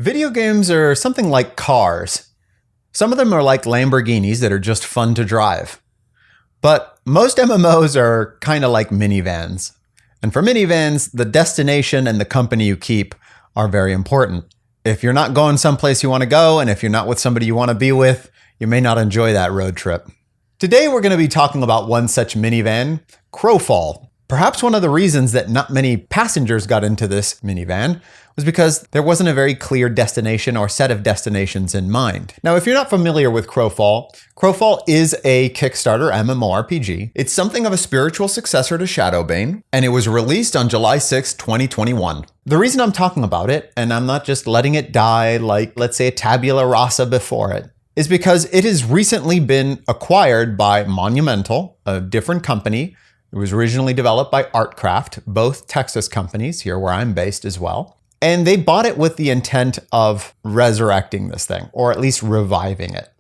Video games are something like cars. Some of them are like Lamborghinis that are just fun to drive. But most MMOs are kind of like minivans. And for minivans, the destination and the company you keep are very important. If you're not going someplace you want to go, and if you're not with somebody you want to be with, you may not enjoy that road trip. Today we're going to be talking about one such minivan, Crowfall. Perhaps one of the reasons that not many passengers got into this minivan was because there wasn't a very clear destination or set of destinations in mind. Now, if you're not familiar with Crowfall, Crowfall is a Kickstarter MMORPG. It's something of a spiritual successor to Shadowbane, and it was released on July 6, 2021. The reason I'm talking about it, and I'm not just letting it die like, let's say, a tabula rasa before it, is because it has recently been acquired by Monumental, a different company. It was originally developed by Artcraft, both Texas companies, here where I'm based as well. And they bought it with the intent of resurrecting this thing, or at least reviving it.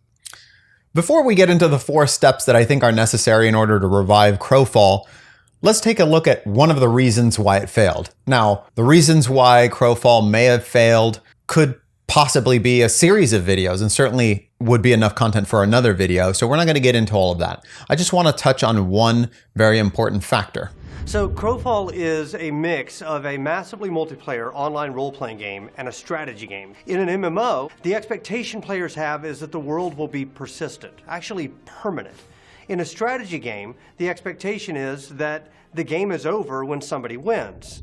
Before we get into the 4 steps that I think are necessary in order to revive Crowfall, let's take a look at one of the reasons why it failed. Now, the reasons why Crowfall may have failed could possibly be a series of videos, and certainly would be enough content for another video, so we're not going to get into all of that. I just want to touch on one very important factor. So Crowfall is a mix of a massively multiplayer online role-playing game and a strategy game. In an MMO, the expectation players have is that the world will be persistent, actually permanent. In a strategy game, the expectation is that the game is over when somebody wins.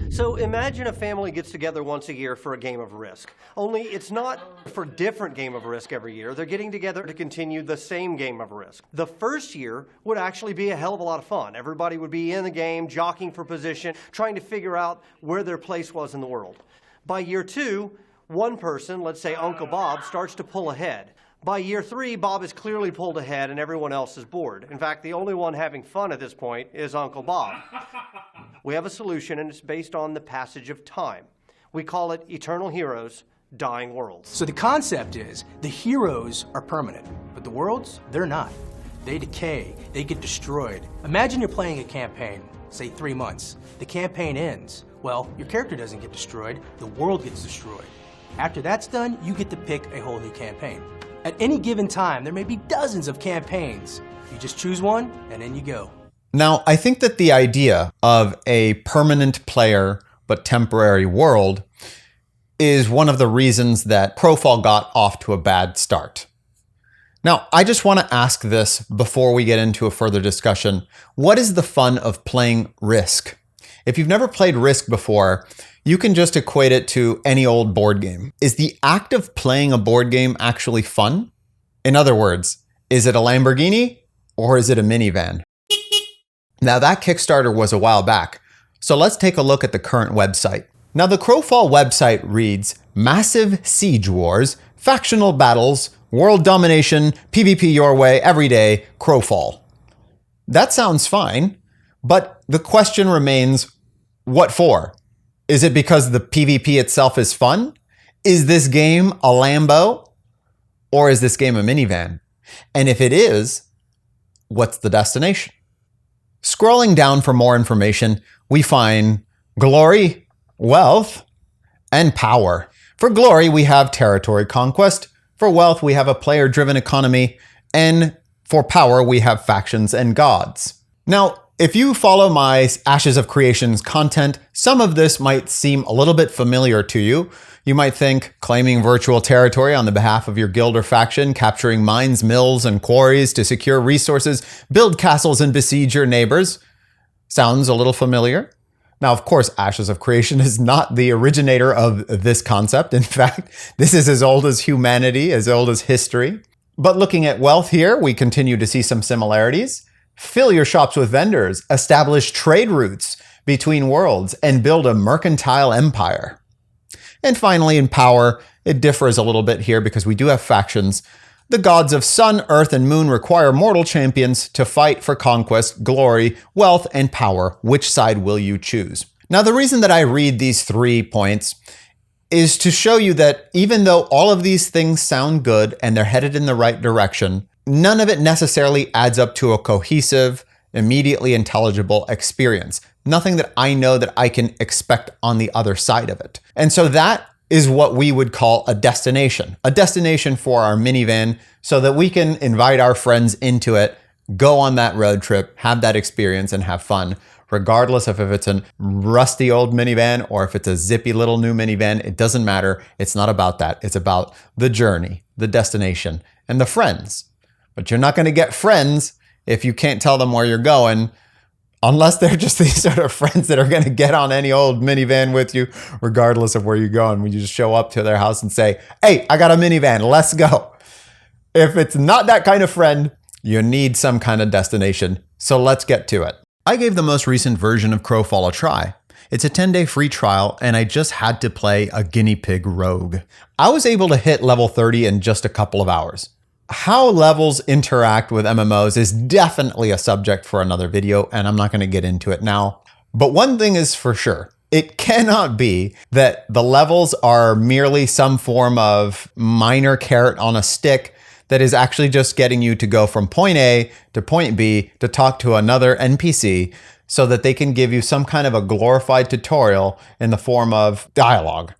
So imagine a family gets together once a year for a game of Risk. Only it's not for a different game of Risk every year. They're getting together to continue the same game of Risk. The first year would actually be a hell of a lot of fun. Everybody would be in the game, jockeying for position, trying to figure out where their place was in the world. By year 2, one person, let's say Uncle Bob, starts to pull ahead. By year 3, Bob is clearly pulled ahead and everyone else is bored. In fact, the only one having fun at this point is Uncle Bob. We have a solution, and it's based on the passage of time. We call it Eternal Heroes, Dying Worlds. So the concept is the heroes are permanent, but the worlds, they're not. They decay, they get destroyed. Imagine you're playing a campaign, say 3 months. The campaign ends. Well, your character doesn't get destroyed, the world gets destroyed. After that's done, you get to pick a whole new campaign. At any given time, there may be dozens of campaigns. You just choose one, and in you go. Now, I think that the idea of a permanent player but temporary world is one of the reasons that Crowfall got off to a bad start. Now, I just want to ask this before we get into a further discussion. What is the fun of playing Risk? If you've never played Risk before, you can just equate it to any old board game. Is the act of playing a board game actually fun? In other words, is it a Lamborghini or is it a minivan? Now, that Kickstarter was a while back, so let's take a look at the current website. Now, the Crowfall website reads, massive siege wars, factional battles, world domination, PvP your way, every day, Crowfall. That sounds fine, but the question remains, what for? Is it because the PvP itself is fun? Is this game a Lambo? Or is this game a minivan? And if it is, what's the destination? Scrolling down for more information, we find glory, wealth, and power. For glory, we have territory conquest. For wealth, we have a player-driven economy. And for power, we have factions and gods. Now, if you follow my Ashes of Creations content, some of this might seem a little bit familiar to you. You might think claiming virtual territory on the behalf of your guild or faction, capturing mines, mills, and quarries to secure resources, build castles, and besiege your neighbors. Sounds a little familiar. Now, of course, Ashes of Creation is not the originator of this concept. In fact, this is as old as humanity, as old as history. But looking at wealth here, we continue to see some similarities. Fill your shops with vendors, establish trade routes between worlds, and build a mercantile empire. And finally, in power, it differs a little bit here because we do have factions. The gods of sun, earth, and moon require mortal champions to fight for conquest, glory, wealth, and power. Which side will you choose? Now, the reason that I read these 3 points is to show you that even though all of these things sound good and they're headed in the right direction, none of it necessarily adds up to a cohesive, immediately intelligible experience. Nothing that I know that I can expect on the other side of it. And so that is what we would call a destination for our minivan so that we can invite our friends into it, go on that road trip, have that experience and have fun. Regardless of if it's a rusty old minivan or if it's a zippy little new minivan, it doesn't matter. It's not about that. It's about the journey, the destination, and the friends. But you're not going to get friends if you can't tell them where you're going, unless they're just these sort of friends that are going to get on any old minivan with you, regardless of where you're going. When you just show up to their house and say, "Hey, I got a minivan, let's go." If it's not that kind of friend, you need some kind of destination. So let's get to it. I gave the most recent version of Crowfall a try. It's a 10-day free trial, and I just had to play a guinea pig rogue. I was able to hit level 30 in just a couple of hours. How levels interact with MMOs is definitely a subject for another video, and I'm not going to get into it now. But one thing is for sure, it cannot be that the levels are merely some form of minor carrot on a stick that is actually just getting you to go from point A to point B to talk to another NPC so that they can give you some kind of a glorified tutorial in the form of dialogue.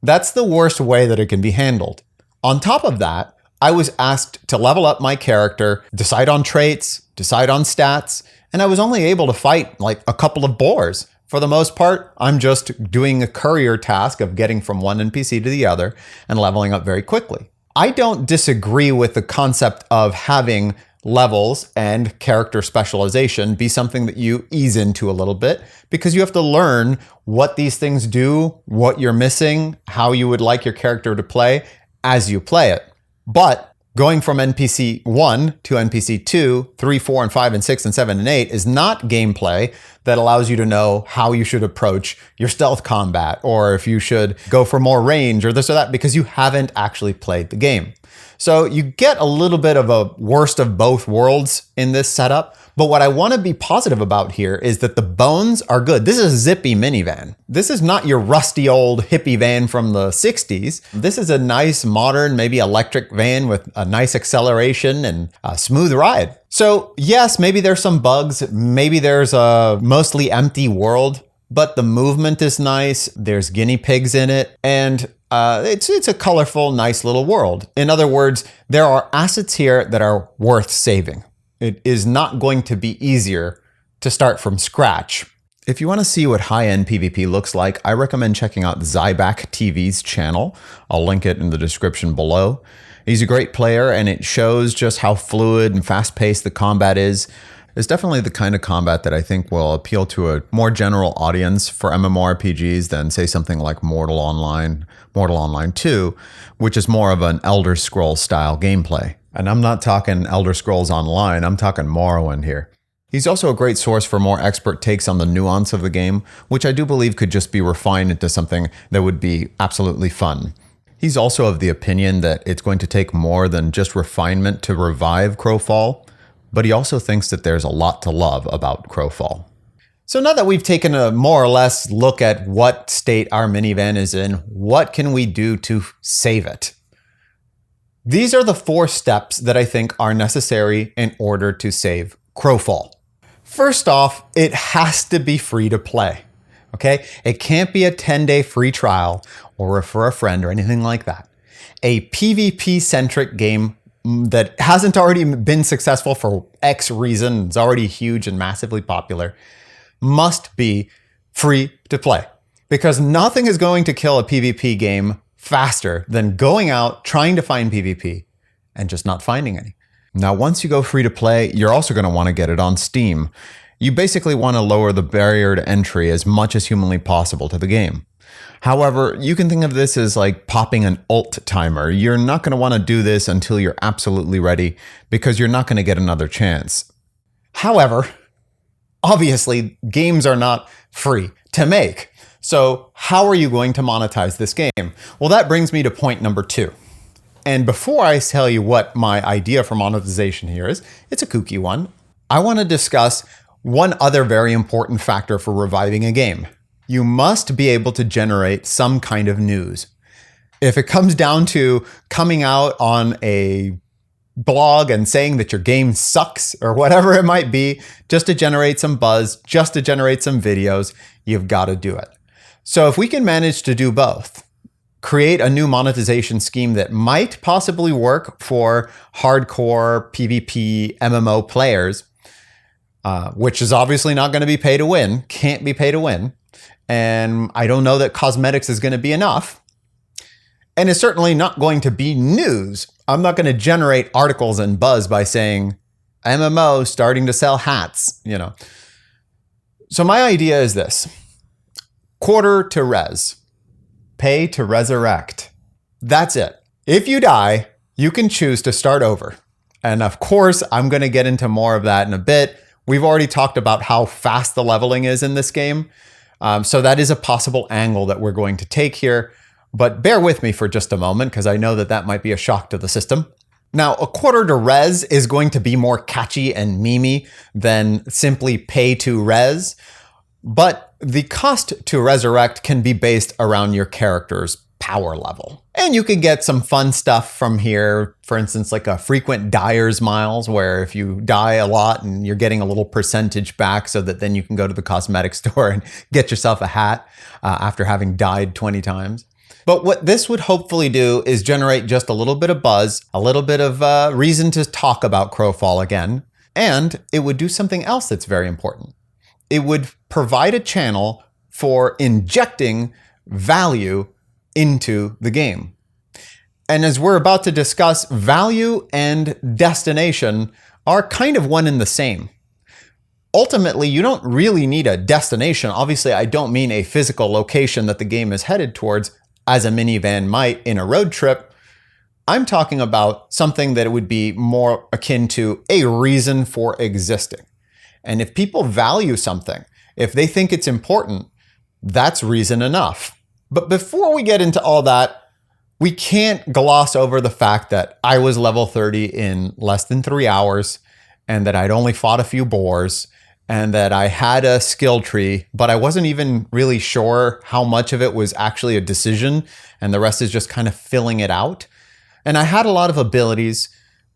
That's the worst way that it can be handled. On top of that, I was asked to level up my character, decide on traits, decide on stats, and I was only able to fight like a couple of boars. For the most part, I'm just doing a courier task of getting from one NPC to the other and leveling up very quickly. I don't disagree with the concept of having levels and character specialization be something that you ease into a little bit, because you have to learn what these things do, what you're missing, how you would like your character to play as you play it. But going from NPC 1 to NPC 2, 3, 4, and 5, and 6, and 7, and 8 is not gameplay that allows you to know how you should approach your stealth combat, or if you should go for more range, or this or that, because you haven't actually played the game. So you get a little bit of a worst of both worlds in this setup. But what I want to be positive about here is that the bones are good. This is a zippy minivan. This is not your rusty old hippie van from the 60s. This is a nice, modern, maybe electric van with a nice acceleration and a smooth ride. So yes, maybe there's some bugs. Maybe there's a mostly empty world, but the movement is nice. There's guinea pigs in it. And it's a colorful, nice little world. In other words, there are assets here that are worth saving. It is not going to be easier to start from scratch. If you want to see what high-end PvP looks like, I recommend checking out Zyback TV's channel. I'll link it in the description below. He's a great player, and it shows just how fluid and fast-paced the combat is. It's definitely the kind of combat that I think will appeal to a more general audience for MMORPGs than, say, something like Mortal Online 2, which is more of an Elder Scrolls style gameplay. And I'm not talking Elder Scrolls Online, I'm talking Morrowind here. He's also a great source for more expert takes on the nuance of the game, which I do believe could just be refined into something that would be absolutely fun. He's also of the opinion that it's going to take more than just refinement to revive Crowfall, but he also thinks that there's a lot to love about Crowfall. So now that we've taken a more or less look at what state our minivan is in, what can we do to save it? These are the 4 steps that I think are necessary in order to save Crowfall. First off, it has to be free to play. Okay? It can't be a 10-day free trial or for a friend or anything like that. A PvP-centric game that hasn't already been successful for X reason, it's already huge and massively popular, must be free to play. Because nothing is going to kill a PvP game faster than going out, trying to find PvP, and just not finding any. Now, once you go free to play, you're also going to want to get it on Steam. You basically want to lower the barrier to entry as much as humanly possible to the game. However, you can think of this as like popping an alt timer. You're not going to want to do this until you're absolutely ready, because you're not going to get another chance. However, obviously, games are not free to make. So how are you going to monetize this game? Well, that brings me to point number 2. And before I tell you what my idea for monetization here is, it's a kooky one. I want to discuss one other very important factor for reviving a game. You must be able to generate some kind of news. If it comes down to coming out on a blog and saying that your game sucks or whatever it might be, just to generate some buzz, just to generate some videos, you've got to do it. So if we can manage to do both, create a new monetization scheme that might possibly work for hardcore PvP MMO players, which is obviously not going to be pay to win, can't be pay to win. And I don't know that cosmetics is going to be enough. And it's certainly not going to be news. I'm not going to generate articles and buzz by saying MMO starting to sell hats, So my idea is this: quarter to res, pay to resurrect. That's it. If you die, you can choose to start over. And of course, I'm going to get into more of that in a bit. We've already talked about how fast the leveling is in this game. So that is a possible angle that we're going to take here. But bear with me for just a moment, because I know that that might be a shock to the system. Now, a quarter to res is going to be more catchy and memey than simply pay to res. But the cost to resurrect can be based around your character's power level. And you can get some fun stuff from here. For instance, like a frequent dyer's miles, where if you die a lot and you're getting a little percentage back so that then you can go to the cosmetic store and get yourself a hat after having died 20 times. But what this would hopefully do is generate just a little bit of buzz, a little bit of reason to talk about Crowfall again. And it would do something else that's very important. It would provide a channel for injecting value into the game. And as we're about to discuss, value and destination are kind of one and the same. Ultimately, you don't really need a destination. Obviously, I don't mean a physical location that the game is headed towards, as a minivan might in a road trip. I'm talking about something that would be more akin to a reason for existing. And if people value something, if they think it's important, that's reason enough. But before we get into all that, we can't gloss over the fact that I was level 30 in less than 3 hours, and that I'd only fought a few boars, and that I had a skill tree, but I wasn't even really sure how much of it was actually a decision, and the rest is just kind of filling it out. And I had a lot of abilities,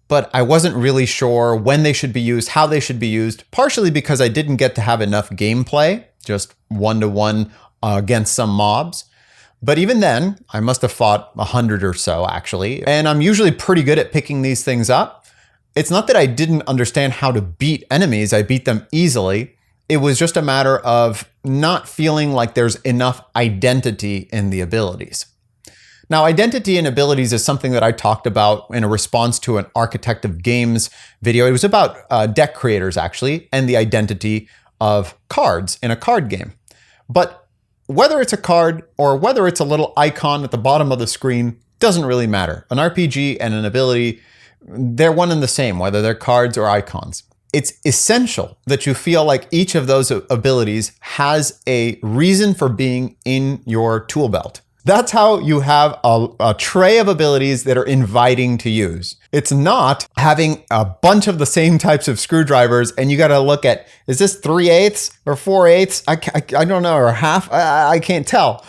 but I wasn't really sure when they should be used, how they should be used, partially because I didn't get to have enough gameplay, just one-to-one against some mobs. But even then, I must have fought 100 or so, actually. And I'm usually pretty good at picking these things up. It's not that I didn't understand how to beat enemies. I beat them easily. It was just a matter of not feeling like there's enough identity in the abilities. Now, identity in abilities is something that I talked about in a response to an Architect of Games video. It was about deck creators, actually, and the identity of cards in a card game. But whether it's a card or whether it's a little icon at the bottom of the screen doesn't really matter. An RPG and an ability, they're one and the same, whether they're cards or icons. It's essential that you feel like each of those abilities has a reason for being in your tool belt. That's how you have a tray of abilities that are inviting to use. It's not having a bunch of the same types of screwdrivers and you got to look at, is this 3/8 or 4/8? I don't know, or half? I can't tell.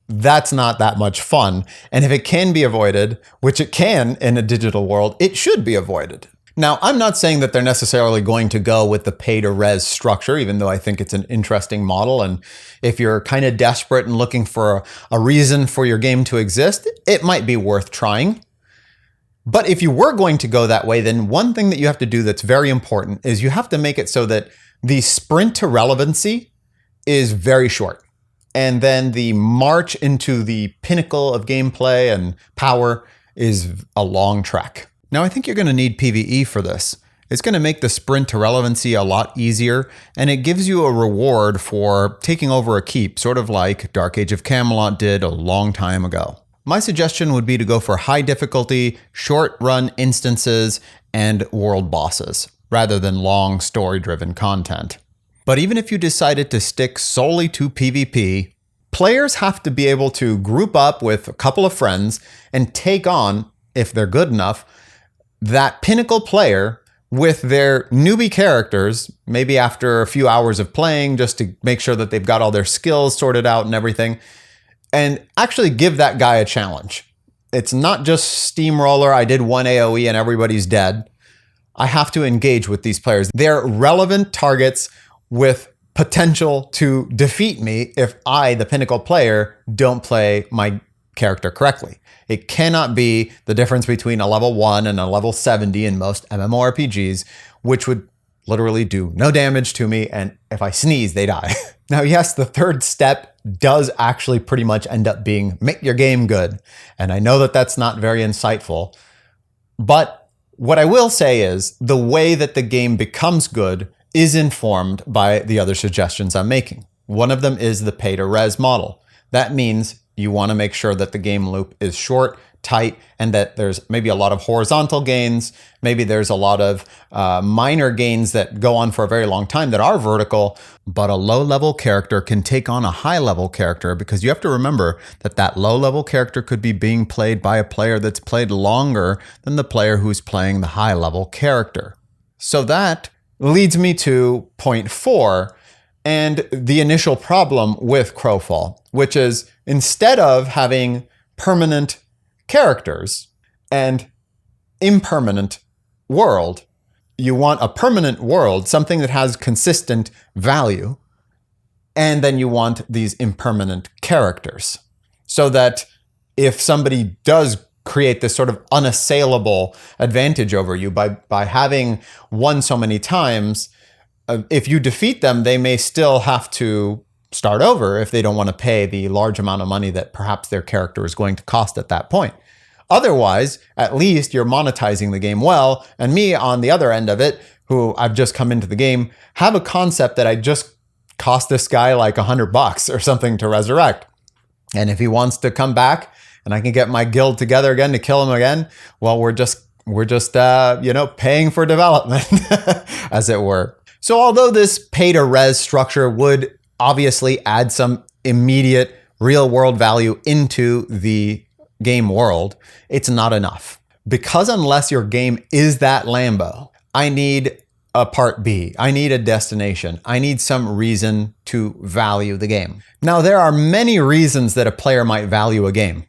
That's not that much fun. And if it can be avoided, which it can in a digital world, it should be avoided. Now, I'm not saying that they're necessarily going to go with the pay-to-res structure, even though I think it's an interesting model. And if you're kind of desperate and looking for a reason for your game to exist, it might be worth trying. But if you were going to go that way, then one thing that you have to do that's very important is you have to make it so that the sprint to relevancy is very short. And then the march into the pinnacle of gameplay and power is a long trek. Now, I think you're going to need PvE for this. It's going to make the sprint to relevancy a lot easier, and it gives you a reward for taking over a keep, sort of like Dark Age of Camelot did a long time ago. My suggestion would be to go for high difficulty, short run instances, and world bosses, rather than long story-driven content. But even if you decided to stick solely to PvP, players have to be able to group up with a couple of friends and take on, if they're good enough, that pinnacle player with their newbie characters, maybe after a few hours of playing, just to make sure that they've got all their skills sorted out and everything, and actually give that guy a challenge. It's not just steamroller, I did one AoE and everybody's dead. I have to engage with these players. They're relevant targets with potential to defeat me if I, the pinnacle player, don't play my character correctly. It cannot be the difference between a level 1 and a level 70 in most MMORPGs, which would literally do no damage to me, and if I sneeze, they die. Now, yes, the third step does actually pretty much end up being make your game good, and I know that that's not very insightful, but what I will say is the way that the game becomes good is informed by the other suggestions I'm making. One of them is the pay-to-res model. That means you want to make sure that the game loop is short, tight, and that there's maybe a lot of horizontal gains. Maybe there's a lot of minor gains that go on for a very long time that are vertical, but a low-level character can take on a high-level character, because you have to remember that that low-level character could be being played by a player that's played longer than the player who's playing the high-level character. So that leads me to point 4 and the initial problem with Crowfall, which is instead of having permanent characters and impermanent world, you want a permanent world, something that has consistent value, and then you want these impermanent characters. So that if somebody does create this sort of unassailable advantage over you by having won so many times, if you defeat them, they may still have to start over if they don't want to pay the large amount of money that perhaps their character is going to cost at that point. Otherwise, at least you're monetizing the game well. And me on the other end of it, who I've just come into the game, have a concept that I just cost this guy like $100 or something to resurrect. And if he wants to come back and I can get my guild together again to kill him again, well, we're just paying for development, as it were. So although this pay-to-res structure would obviously add some immediate real-world value into the game world, it's not enough. Because unless your game is that Lambo, I need a part B. I need a destination. I need some reason to value the game. Now, there are many reasons that a player might value a game.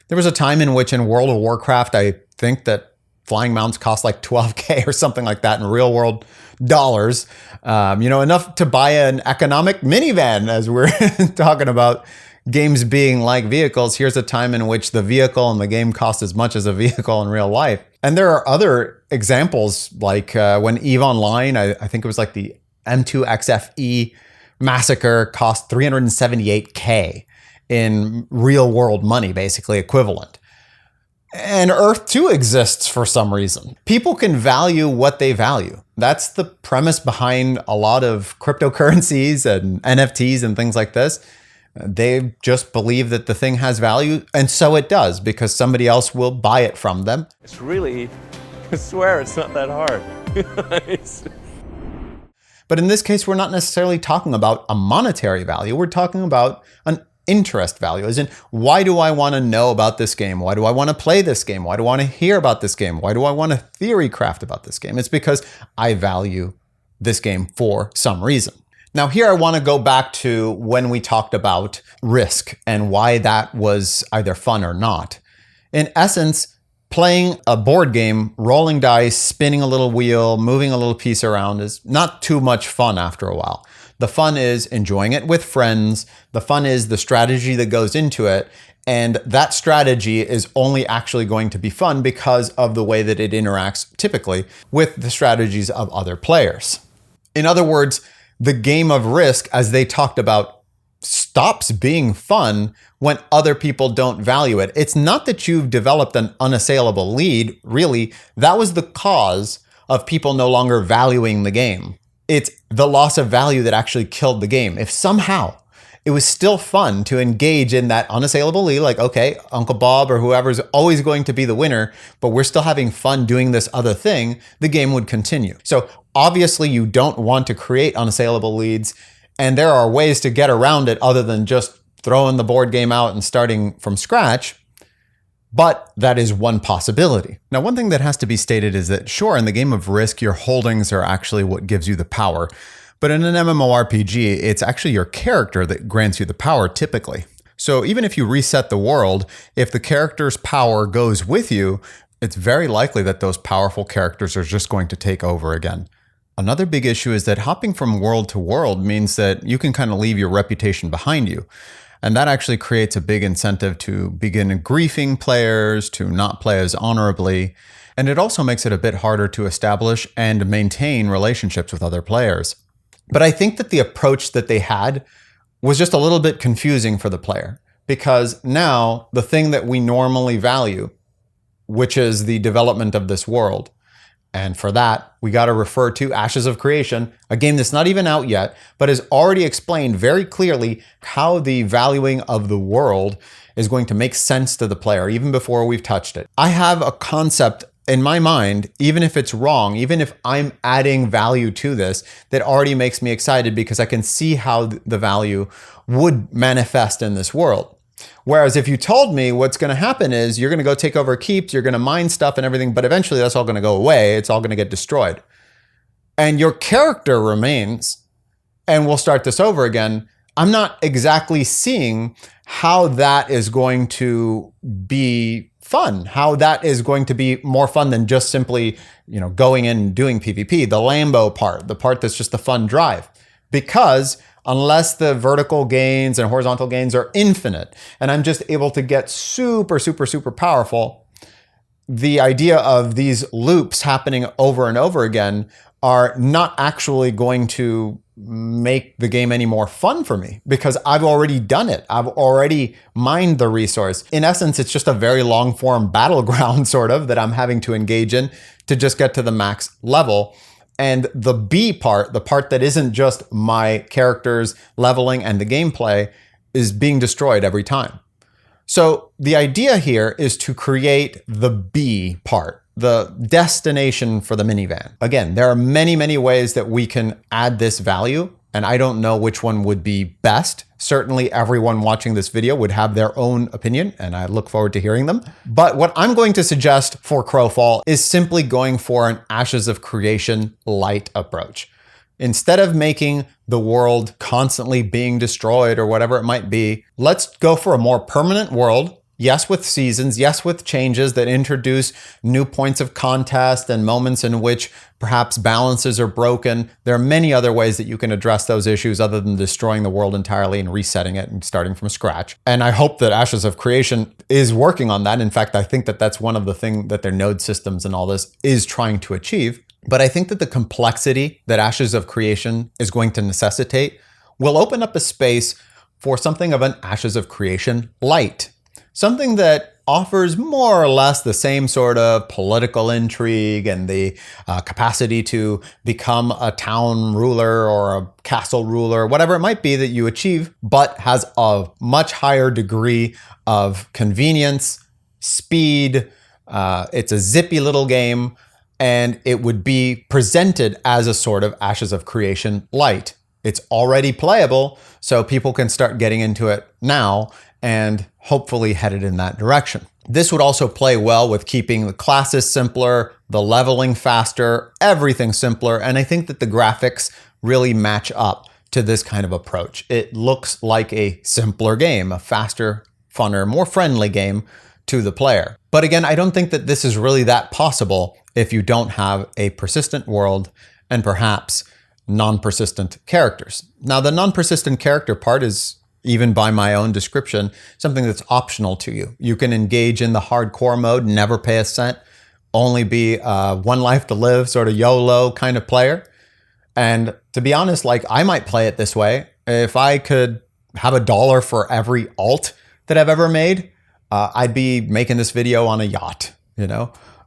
There was a time in which in World of Warcraft, I think that flying mounts cost like $12,000 or something like that in real world dollars. Enough to buy an economic minivan, as we're talking about games being like vehicles. Here's a time in which the vehicle in the game costs as much as a vehicle in real life. And there are other examples, like when EVE Online, I think it was like the M2XFE massacre, cost $378,000 in real world money, basically equivalent. And Earth 2 exists for some reason. People can value what they value. That's the premise behind a lot of cryptocurrencies and NFTs and things like this. They just believe that the thing has value, and so it does, because somebody else will buy it from them. It's really, I swear it's not that hard. But in this case, we're not necessarily talking about a monetary value. We're talking about an interest value, as in, why do I want to know about this game? Why do I want to play this game? Why do I want to hear about this game? Why do I want to theory craft about this game? It's because I value this game for some reason. Now here I want to go back to when we talked about Risk and why that was either fun or not. In essence, playing a board game, rolling dice, spinning a little wheel, moving a little piece around is not too much fun after a while. The fun is enjoying it with friends. The fun is the strategy that goes into it. And that strategy is only actually going to be fun because of the way that it interacts typically with the strategies of other players. In other words, the game of Risk, as they talked about, stops being fun when other people don't value it. It's not that you've developed an unassailable lead. Really, that was the cause of people no longer valuing the game. It's the loss of value that actually killed the game. If somehow it was still fun to engage in that unassailable lead, like, okay, Uncle Bob or whoever's always going to be the winner, but we're still having fun doing this other thing, the game would continue. So obviously you don't want to create unassailable leads, and there are ways to get around it other than just throwing the board game out and starting from scratch. But that is one possibility. Now, one thing that has to be stated is that, sure, in the game of Risk, your holdings are actually what gives you the power. But in an MMORPG, it's actually your character that grants you the power typically. So even if you reset the world, if the character's power goes with you, it's very likely that those powerful characters are just going to take over again. Another big issue is that hopping from world to world means that you can kind of leave your reputation behind you. And that actually creates a big incentive to begin griefing players, to not play as honorably. And it also makes it a bit harder to establish and maintain relationships with other players. But I think that the approach that they had was just a little bit confusing for the player, because now the thing that we normally value, which is the development of this world, and for that, we got to refer to Ashes of Creation, a game that's not even out yet, but has already explained very clearly how the valuing of the world is going to make sense to the player, even before we've touched it. I have a concept in my mind, even if it's wrong, even if I'm adding value to this, that already makes me excited because I can see how the value would manifest in this world. Whereas if you told me what's going to happen is you're going to go take over keeps, you're going to mine stuff and everything, but eventually that's all going to go away. It's all going to get destroyed. And your character remains, and we'll start this over again. I'm not exactly seeing how that is going to be fun, how that is going to be more fun than just simply, going in and doing PvP, the Lambo part, the part that's just the fun drive. Because unless the vertical gains and horizontal gains are infinite, and I'm just able to get super, super, super powerful, the idea of these loops happening over and over again are not actually going to make the game any more fun for me, because I've already done it. I've already mined the resource. In essence, it's just a very long form battleground sort of that I'm having to engage in to just get to the max level. And the B part, the part that isn't just my characters leveling and the gameplay, is being destroyed every time. So the idea here is to create the B part, the destination for the minivan. Again, there are many, many ways that we can add this value, and I don't know which one would be best. Certainly everyone watching this video would have their own opinion, and I look forward to hearing them. But what I'm going to suggest for Crowfall is simply going for an Ashes of Creation light approach. Instead of making the world constantly being destroyed or whatever it might be, let's go for a more permanent world. Yes, with seasons, yes, with changes that introduce new points of contest and moments in which perhaps balances are broken. There are many other ways that you can address those issues other than destroying the world entirely and resetting it and starting from scratch. And I hope that Ashes of Creation is working on that. In fact, I think that that's one of the things that their node systems and all this is trying to achieve. But I think that the complexity that Ashes of Creation is going to necessitate will open up a space for something of an Ashes of Creation light. Something that offers more or less the same sort of political intrigue and the capacity to become a town ruler or a castle ruler, whatever it might be that you achieve, but has a much higher degree of convenience, speed. It's a zippy little game, and it would be presented as a sort of Ashes of Creation light. It's already playable, so people can start getting into it now and hopefully headed in that direction. This would also play well with keeping the classes simpler, the leveling faster, everything simpler, and I think that the graphics really match up to this kind of approach. It looks like a simpler game, a faster, funner, more friendly game to the player. But again, I don't think that this is really that possible if you don't have a persistent world and perhaps non-persistent characters. Now, the non-persistent character part is, even by my own description, something that's optional to you. You can engage in the hardcore mode, never pay a cent, only be one life to live, sort of YOLO kind of player. And to be honest, I might play it this way. If I could have $1 for every alt that I've ever made, I'd be making this video on a yacht,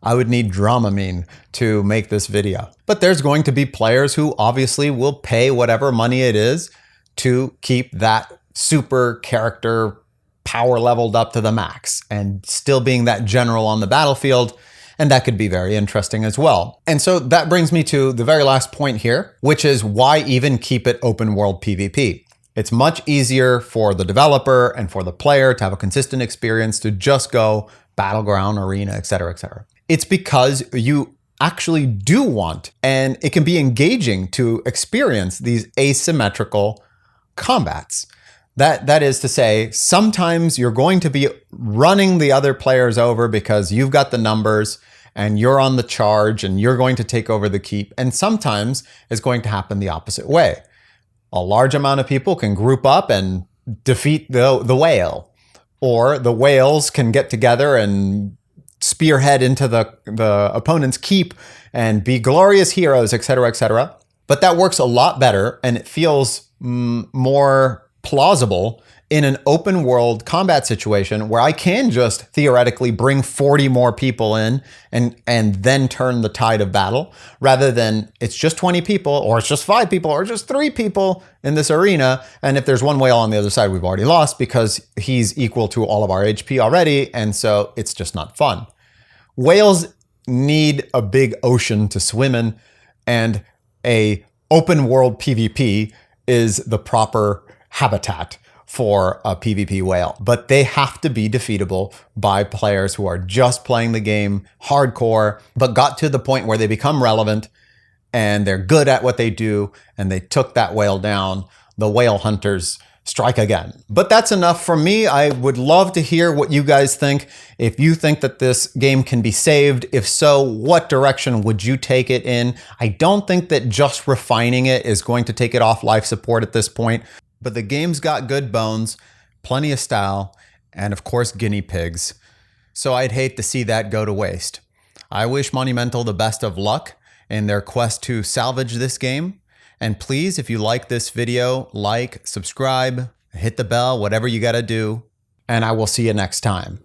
I would need Dramamine to make this video. But there's going to be players who obviously will pay whatever money it is to keep that super character power leveled up to the max and still being that general on the battlefield. And that could be very interesting as well. And so that brings me to the very last point here, which is why even keep it open world PvP? It's much easier for the developer and for the player to have a consistent experience to just go battleground, arena, etc., etc. It's because you actually do want, and it can be engaging to experience these asymmetrical combats. That is to say, sometimes you're going to be running the other players over because you've got the numbers and you're on the charge and you're going to take over the keep. And sometimes it's going to happen the opposite way. A large amount of people can group up and defeat the whale, or the whales can get together and spearhead into the opponent's keep and be glorious heroes, etc., etc. But that works a lot better, and it feels more plausible in an open world combat situation where I can just theoretically bring 40 more people in and then turn the tide of battle, rather than it's just 20 people, or it's just 5 people, or just 3 people in this arena. And if there's one whale on the other side, we've already lost because he's equal to all of our HP already. And so it's just not fun. Whales need a big ocean to swim in, and a open world PvP is the proper habitat for a PvP whale. But they have to be defeatable by players who are just playing the game hardcore, but got to the point where they become relevant and they're good at what they do, and they took that whale down. The whale hunters strike again. But that's enough from me. I would love to hear what you guys think. If you think that this game can be saved, if so, what direction would you take it in? I don't think that just refining it is going to take it off life support at this point, but the game's got good bones, plenty of style, and of course guinea pigs. So I'd hate to see that go to waste. I wish Monumental the best of luck in their quest to salvage this game. And please, if you like this video, like, subscribe, hit the bell, whatever you gotta do, and I will see you next time.